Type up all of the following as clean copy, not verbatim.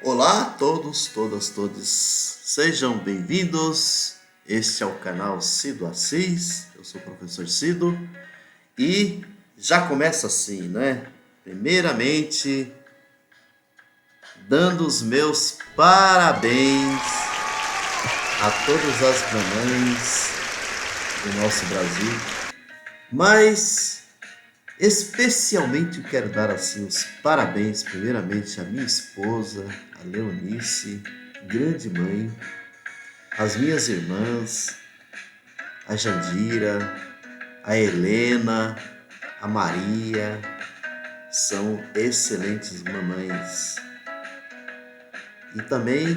Olá a todos, todas, todos. Sejam bem-vindos. Este é o canal Cido Assis. Eu sou o professor Cido e já começa assim, né? Primeiramente, dando os meus parabéns a todas as mamães do nosso Brasil, mas especialmente eu quero dar assim os parabéns primeiramente à minha esposa, a Leonice, grande mãe, as minhas irmãs, a Jandira, a Helena, a Maria, são excelentes mamães. E também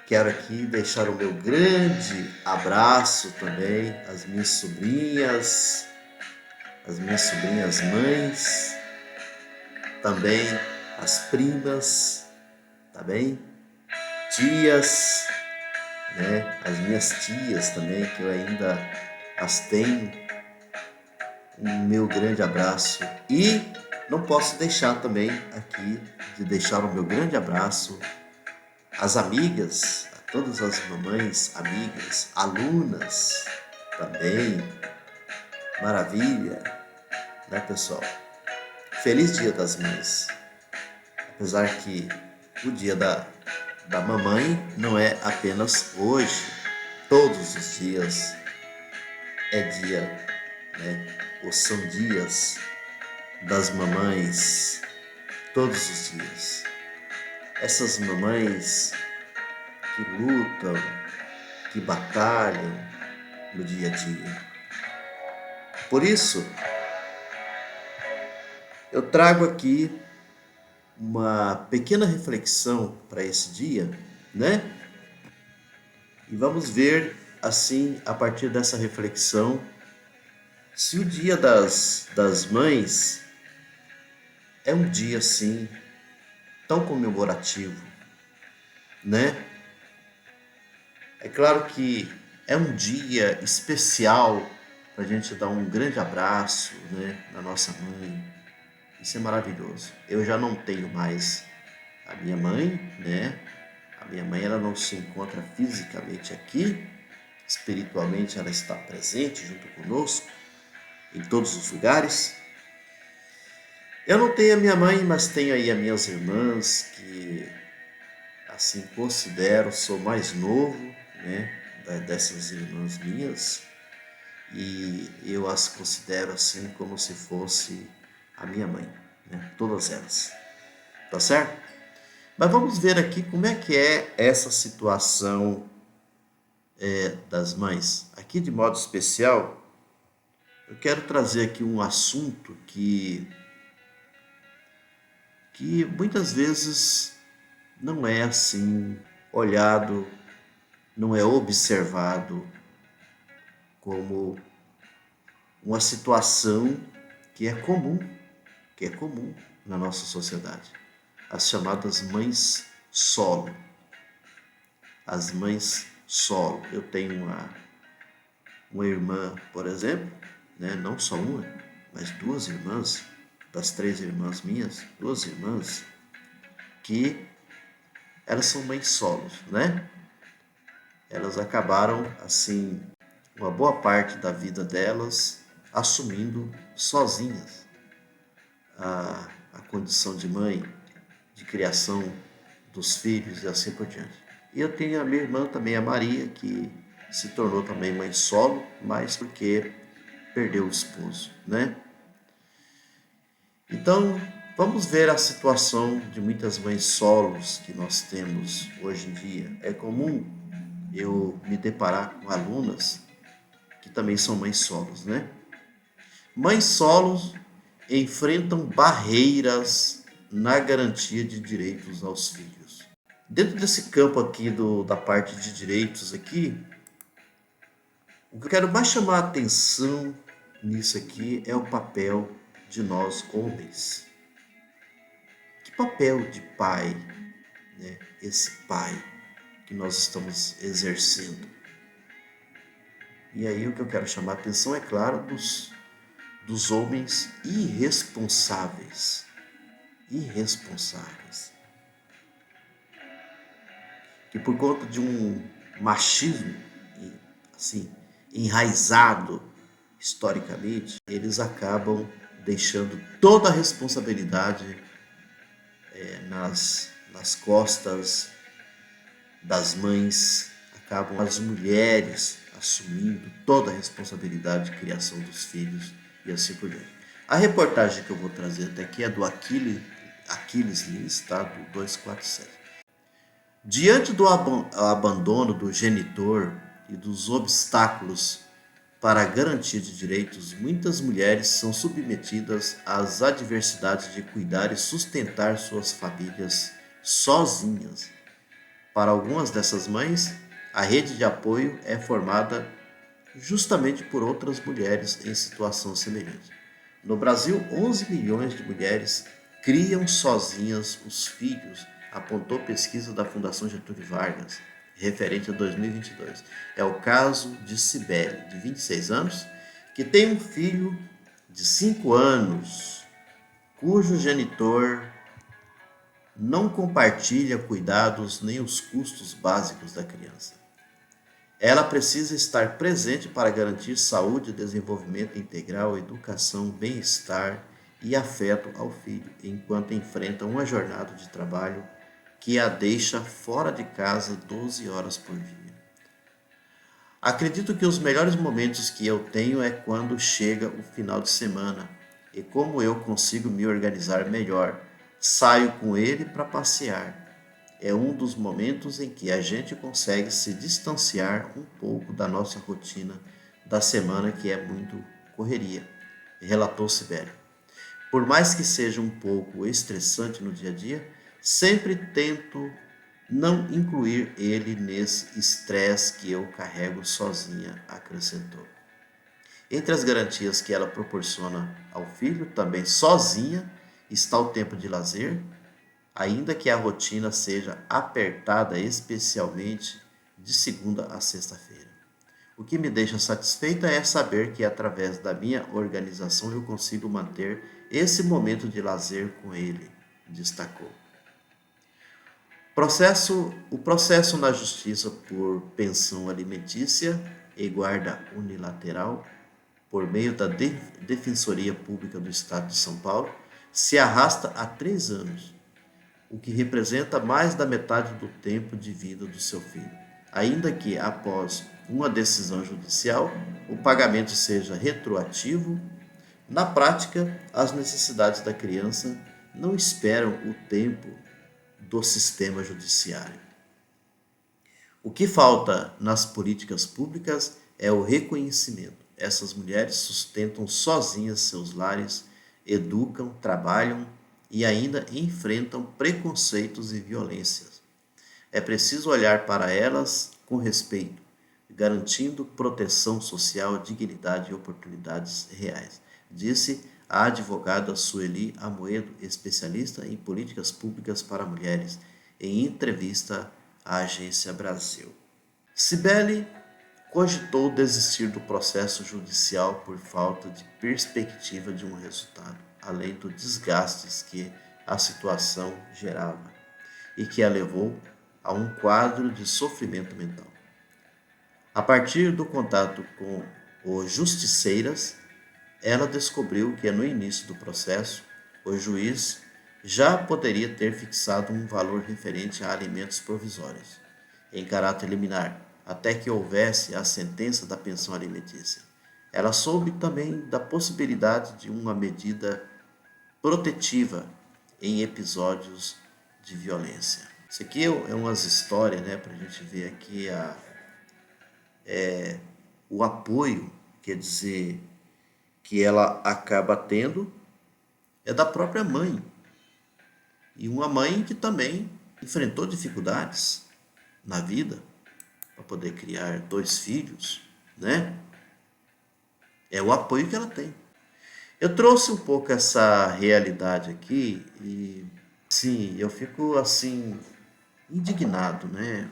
quero aqui deixar o meu grande abraço também às minhas sobrinhas mães, também as primas, tá bem? Tias, né? As minhas tias também, que eu ainda as tenho. Um meu grande abraço. E não posso deixar também aqui de deixar o meu grande abraço às amigas, a todas as mamães, amigas, alunas também. Maravilha, né, pessoal? Feliz Dia das Mães. Apesar que o dia da mamãe não é apenas hoje, todos os dias é dia, né? Ou são dias das mamães, todos os dias. Essas mamães que lutam, que batalham no dia a dia. Por isso, eu trago aqui uma pequena reflexão para esse dia, né? E vamos ver, assim, a partir dessa reflexão, se o Dia das Mães é um dia, assim, tão comemorativo, né? É claro que é um dia especial para a gente dar um grande abraço, né, na nossa mãe. Isso é maravilhoso. Eu já não tenho mais a minha mãe, né? A minha mãe, ela não se encontra fisicamente aqui, espiritualmente ela está presente junto conosco em todos os lugares. Eu não tenho a minha mãe, mas tenho aí as minhas irmãs que assim considero, sou mais novo, né, dessas irmãs minhas, e eu as considero assim como se fosse a minha mãe, né, todas elas, tá certo? Mas vamos ver aqui como é que é essa situação das mães. Aqui de modo especial, eu quero trazer aqui um assunto que muitas vezes não é assim olhado, não é observado como uma situação que é comum na nossa sociedade. As chamadas mães solo. As mães solo. Eu tenho uma irmã, por exemplo, né? Não só uma, mas duas irmãs, das três irmãs minhas, duas irmãs, que elas são mães solos, né? Elas acabaram, assim, uma boa parte da vida delas assumindo sozinhas a condição de mãe, de criação dos filhos e assim por diante. E eu tenho a minha irmã também, a Maria, que se tornou também mãe solo, mas porque perdeu o esposo, né? Então, vamos ver a situação de muitas mães solos que nós temos hoje em dia. É comum eu me deparar com alunas que também são mães solos, né? Mães solos enfrentam barreiras na garantia de direitos aos filhos. Dentro desse campo aqui da parte de direitos aqui, o que eu quero mais chamar a atenção nisso aqui é o papel de nós homens. Que papel de pai, né? Esse pai que nós estamos exercendo. E aí o que eu quero chamar a atenção é claro dos homens irresponsáveis. Irresponsáveis. que por conta de um machismo assim enraizado historicamente, eles acabam deixando toda a responsabilidade nas costas das mães, acabam as mulheres assumindo toda a responsabilidade de criação dos filhos e assim por diante. A reportagem que eu vou trazer até aqui é do Aquiles Lins, tá? Do 247. Diante do abandono do genitor e dos obstáculos para a garantia de direitos, muitas mulheres são submetidas às adversidades de cuidar e sustentar suas famílias sozinhas. Para algumas dessas mães, a rede de apoio é formada justamente por outras mulheres em situação semelhante. No Brasil, 11 milhões de mulheres criam sozinhas os filhos, apontou pesquisa da Fundação Getúlio Vargas, referente a 2022. É o caso de Cibele, de 26 anos, que tem um filho de 5 anos, cujo genitor não compartilha cuidados nem os custos básicos da criança. Ela precisa estar presente para garantir saúde, desenvolvimento integral, educação, bem-estar e afeto ao filho, enquanto enfrenta uma jornada de trabalho que a deixa fora de casa 12 horas por dia. Acredito que os melhores momentos que eu tenho é quando chega o final de semana e como eu consigo me organizar melhor. Saio com ele para passear. É um dos momentos em que a gente consegue se distanciar um pouco da nossa rotina da semana, que é muito correria, relatou Sibeli. Por mais que seja um pouco estressante no dia a dia, sempre tento não incluir ele nesse estresse que eu carrego sozinha, acrescentou. Entre as garantias que ela proporciona ao filho, também sozinha, está o tempo de lazer, ainda que a rotina seja apertada, especialmente de segunda a sexta-feira. O que me deixa satisfeita é saber que, através da minha organização, eu consigo manter esse momento de lazer com ele, destacou. O processo na Justiça por pensão alimentícia e guarda unilateral, por meio da Defensoria Pública do Estado de São Paulo, se arrasta há 3 anos, o que representa mais da metade do tempo de vida do seu filho, ainda que, após uma decisão judicial, o pagamento seja retroativo. Na prática, as necessidades da criança não esperam o tempo do sistema judiciário. O que falta nas políticas públicas é o reconhecimento. Essas mulheres sustentam sozinhas seus lares, educam, trabalham e ainda enfrentam preconceitos e violências. É preciso olhar para elas com respeito, garantindo proteção social, dignidade e oportunidades reais, disse a advogada Sueli Amoedo, especialista em políticas públicas para mulheres, em entrevista à Agência Brasil. Cibele cogitou desistir do processo judicial por falta de perspectiva de um resultado, além dos desgastes que a situação gerava e que a levou a um quadro de sofrimento mental. A partir do contato com os justiceiras, ela descobriu que no início do processo, o juiz já poderia ter fixado um valor referente a alimentos provisórios, em caráter liminar, até que houvesse a sentença da pensão alimentícia. Ela soube também da possibilidade de uma medida protetiva em episódios de violência. Isso aqui é umas histórias, né, para a gente ver aqui o apoio, quer dizer, que ela acaba tendo é da própria mãe. E uma mãe que também enfrentou dificuldades na vida para poder criar 2 filhos, né? É o apoio que ela tem. Eu trouxe um pouco essa realidade aqui e, sim, eu fico assim indignado, né?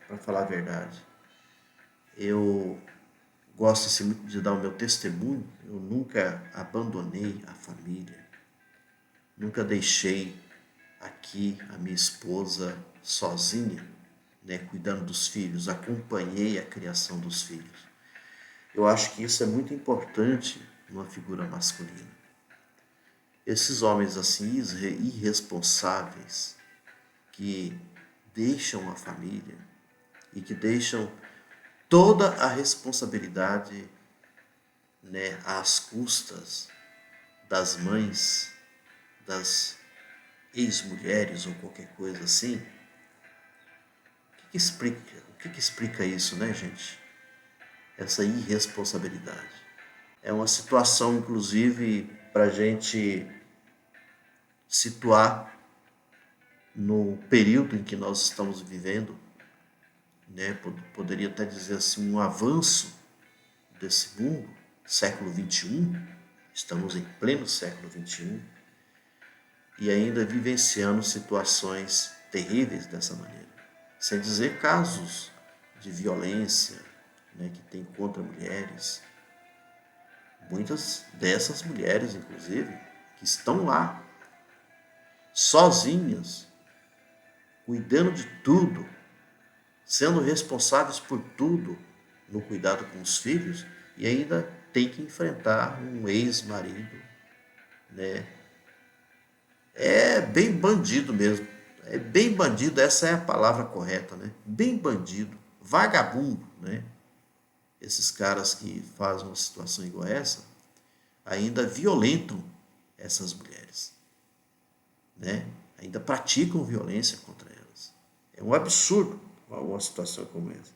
Para falar a verdade. Eu gosto assim, muito de dar o meu testemunho. Eu nunca abandonei a família, nunca deixei aqui a minha esposa sozinha, né, cuidando dos filhos, acompanhei a criação dos filhos. Eu acho que isso é muito importante numa figura masculina. Esses homens assim irresponsáveis que deixam a família e que deixam toda a responsabilidade, né, às custas das mães, das ex-mulheres ou qualquer coisa assim. O que explica isso, né, gente? Essa irresponsabilidade. É uma situação, inclusive, para a gente situar no período em que nós estamos vivendo, né? Poderia até dizer assim, um avanço desse mundo, século XXI, estamos em pleno século XXI, e ainda vivenciando situações terríveis dessa maneira. Sem dizer casos de violência, né, que tem contra mulheres. Muitas dessas mulheres, inclusive, que estão lá, sozinhas, cuidando de tudo, sendo responsáveis por tudo no cuidado com os filhos, e ainda tem que enfrentar um ex-marido, né? É bem bandido mesmo. É bem bandido, essa é a palavra correta, né? Bem bandido, vagabundo, né? Esses caras que fazem uma situação igual essa, ainda violentam essas mulheres, né? Ainda praticam violência contra elas. É um absurdo uma situação como essa.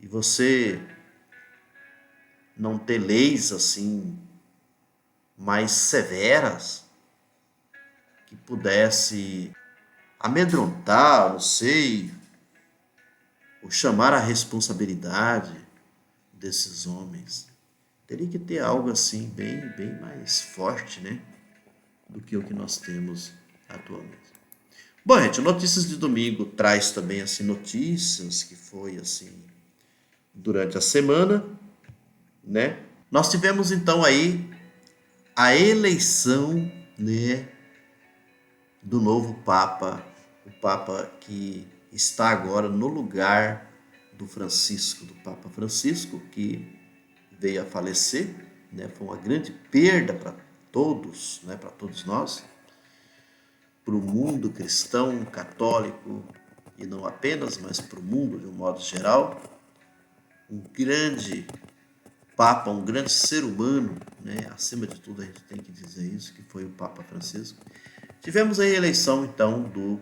E você não ter leis assim mais severas que pudesse amedrontar, não sei, ou chamar a responsabilidade desses homens. Teria que ter algo assim bem mais forte, né, do que o que nós temos atualmente. Bom, gente, Notícias de Domingo traz também assim notícias que foi assim durante a semana, né? Nós tivemos então aí a eleição, né, do novo Papa, o Papa que está agora no lugar do Francisco, do Papa Francisco, que veio a falecer, né? Foi uma grande perda para todos, né, para todos nós, para o mundo cristão, católico, e não apenas, mas para o mundo de um modo geral. Um grande Papa, um grande ser humano, né? Acima de tudo a gente tem que dizer isso, que foi o Papa Francisco. Tivemos aí a eleição então do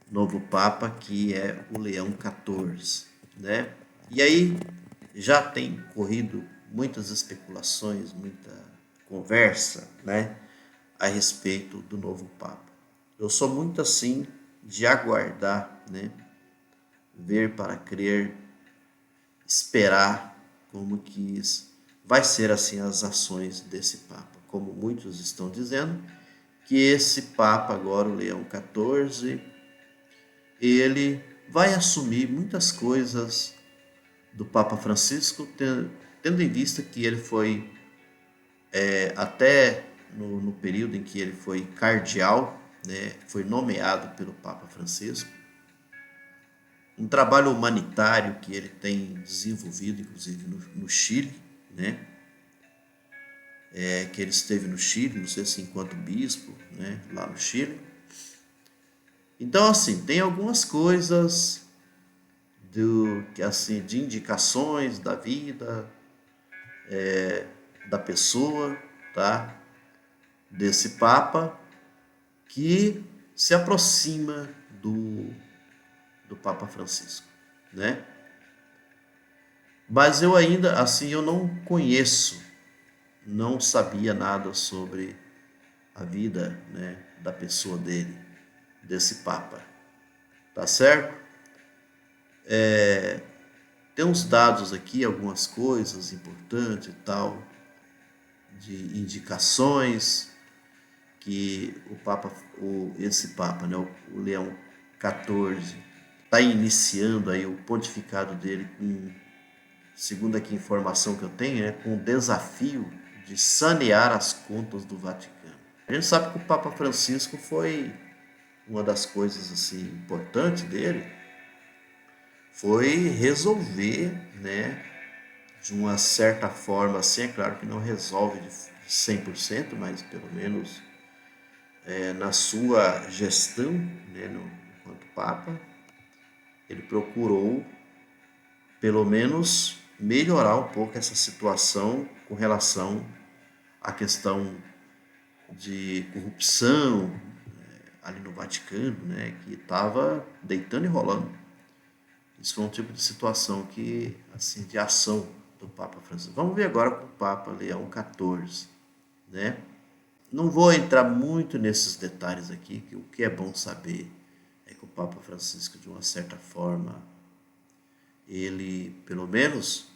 novo Papa, que é o Leão XIV, né? E aí já tem corrido muitas especulações, muita conversa, né, a respeito do novo Papa. Eu sou muito assim de aguardar, né, ver para crer, esperar como que vai ser assim as ações desse Papa. Como muitos estão dizendo, que esse Papa agora, o Leão XIV, ele vai assumir muitas coisas do Papa Francisco, tendo em vista que ele foi, até no período em que ele foi cardeal, né, foi nomeado pelo Papa Francisco, um trabalho humanitário que ele tem desenvolvido, inclusive no Chile, né, que ele esteve no Chile, não sei se enquanto bispo, né, lá no Chile. Então, assim, tem algumas coisas assim, de indicações da vida, da pessoa, tá? Desse Papa, que se aproxima do Papa Francisco, né? Mas eu ainda, assim, eu não conheço, não sabia nada sobre a vida, né, da pessoa dele, desse Papa, tá certo? Tem uns dados aqui, algumas coisas importantes e tal, de indicações que o Papa, esse Papa, né, o Leão XIV, está iniciando aí o pontificado dele com, segundo aqui a informação que eu tenho, com o desafio de sanear as contas do Vaticano. A gente sabe que o Papa Francisco foi uma das coisas assim importantes dele, foi resolver, né, de uma certa forma, assim, é claro que não resolve de 100%, mas pelo menos na sua gestão, né, enquanto Papa, ele procurou pelo menos melhorar um pouco essa situação com relação à questão de corrupção ali no Vaticano, né, que estava deitando e rolando. Isso foi um tipo de situação que, assim, de ação do Papa Francisco. Vamos ver agora com o Papa Leão XIV, né? Não vou entrar muito nesses detalhes aqui, que o que é bom saber é que o Papa Francisco, de uma certa forma, ele, pelo menos,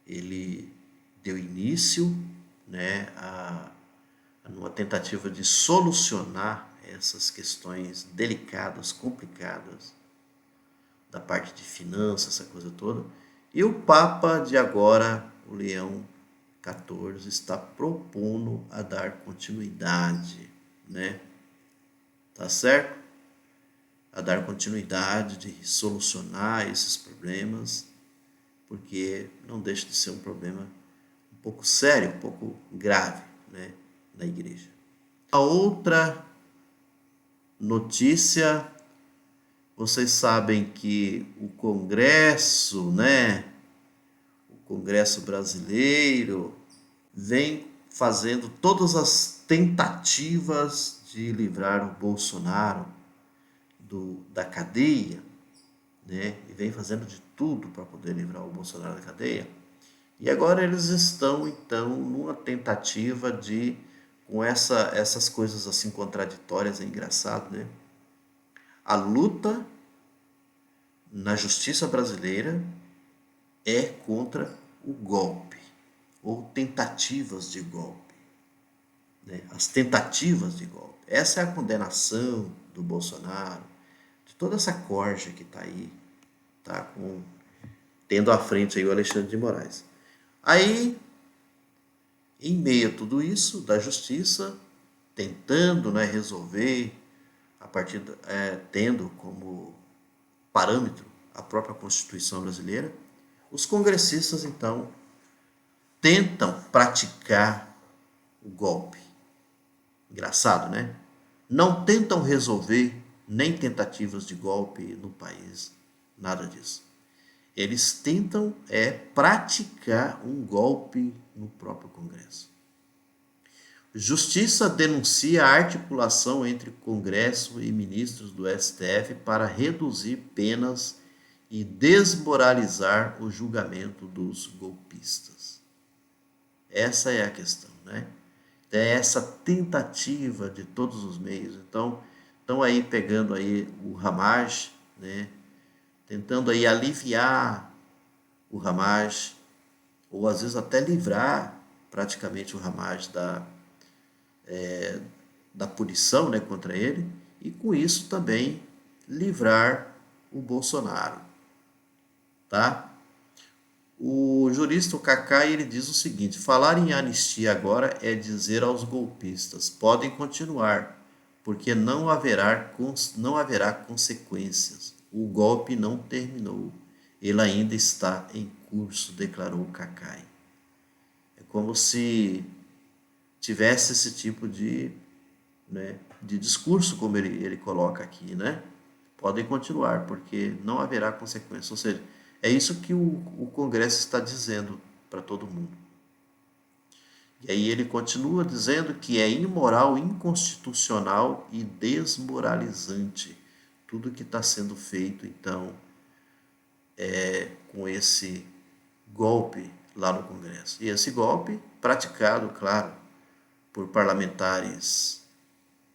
ele deu início, né, a uma tentativa de solucionar essas questões delicadas, complicadas, da parte de finanças, essa coisa toda. E o Papa de agora, o Leão XIV, está propondo a dar continuidade, né? Tá certo? A dar continuidade de solucionar esses problemas, porque não deixa de ser um problema um pouco sério, um pouco grave, né, na igreja. A outra notícia, vocês sabem que o Congresso, né, o Congresso brasileiro, vem fazendo todas as tentativas de livrar o Bolsonaro da cadeia, né, e vem fazendo de tudo para poder livrar o Bolsonaro da cadeia. E agora eles estão, então, numa tentativa de, com essas coisas assim contraditórias, é engraçado, né? A luta na justiça brasileira é contra o golpe, ou tentativas de golpe, né? As tentativas de golpe. Essa é a condenação do Bolsonaro, de toda essa corja que está aí, tá tendo à frente aí o Alexandre de Moraes. Aí, em meio a tudo isso, da justiça, tentando, né, resolver, a partir tendo como parâmetro a própria Constituição brasileira, os congressistas, então, tentam praticar o golpe. Engraçado, né? Não tentam resolver nem tentativas de golpe no país, nada disso. Eles tentam praticar um golpe no próprio Congresso. Justiça denuncia a articulação entre Congresso e ministros do STF para reduzir penas e desmoralizar o julgamento dos golpistas. Essa é a questão, né? É essa tentativa de todos os meios. Então, estão aí pegando aí o Hamas, né? Tentando aí aliviar o Hamas, ou às vezes até livrar praticamente o Hamas da punição, né, contra ele, e com isso também livrar o Bolsonaro, tá? O jurista Kaká, ele diz o seguinte: falar em anistia agora é dizer aos golpistas, podem continuar, porque não haverá consequências. O golpe não terminou. Ele ainda está em curso, declarou Kaká. É como se tivesse esse tipo né, de discurso, como ele coloca aqui, né? Podem continuar, porque não haverá consequências. Ou seja, é isso que o Congresso está dizendo para todo mundo. E aí ele continua dizendo que é imoral, inconstitucional e desmoralizante tudo que está sendo feito, então, com esse golpe lá no Congresso. E esse golpe praticado, claro, por parlamentares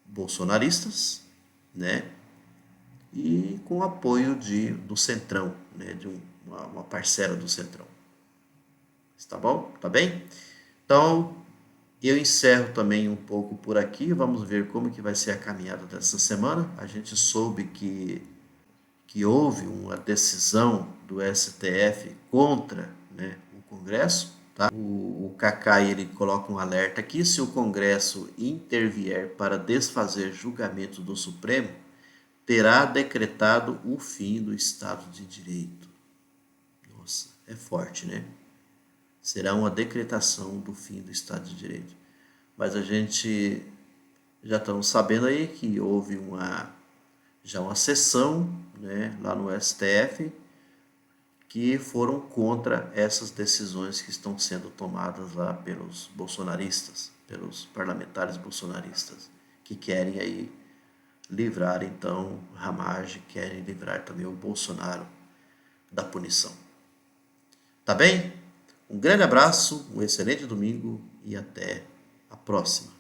bolsonaristas, né? E com o apoio do Centrão, né? De uma parcela do Centrão. Tá bom? Tá bem? Então, eu encerro também um pouco por aqui. Vamos ver como que vai ser a caminhada dessa semana. A gente soube que houve uma decisão do STF contra, né, o Congresso. Tá? O Cacai, ele coloca um alerta aqui: se o Congresso intervier para desfazer julgamento do Supremo, terá decretado o fim do Estado de Direito. Nossa, é forte, né? Será uma decretação do fim do Estado de Direito. Mas a gente já estamos sabendo aí que houve já uma sessão, né, lá no STF, que foram contra essas decisões que estão sendo tomadas lá pelos bolsonaristas, pelos parlamentares bolsonaristas, que querem aí livrar então Ramagem, querem livrar também o Bolsonaro da punição. Tá bem? Um grande abraço, um excelente domingo e até a próxima.